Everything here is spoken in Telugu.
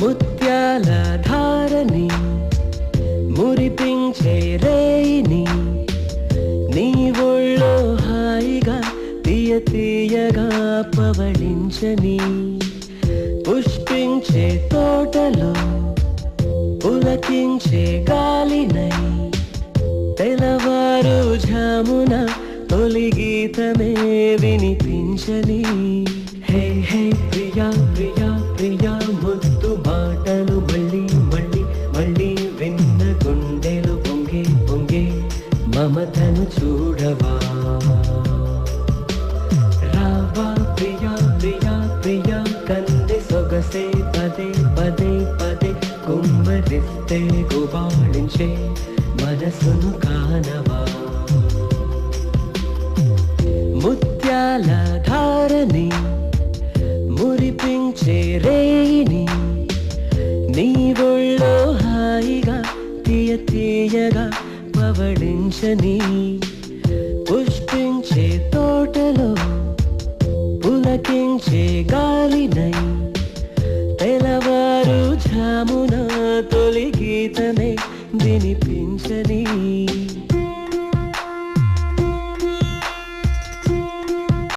ముత్యాల ధారని మురిపించే రేయిని నీ ఒళ్ళో హాయిగా తీయ తీయగా పవళించని పుష్పించే తోటలో పులకించే గాలినై తెలవారు ఝామున తొలి గీతమే వినిపించని హే హే ప్రియా ప్రియా ప్రియా ముద్దు మాటలు మళ్ళీ మళ్ళీ మళ్ళీ విన్న గుండెలు పొంగే పొంగే మమతను చూడవా రావా ప్రియా ప్రియా ప్రియా కంది సొగసే పదే పదే పదే కుమ్మరిస్తే గుబాళించే మనసును కానవా ముత్యాల ధారని మురిపించే రేయిని నీ ఒళ్ళో హాయిగా తీయ తీయగా పవళించని పుష్పించే తోటలో పులకించే గాలినై తెలవారు ఝామున తొలి గీతమే వినిపించని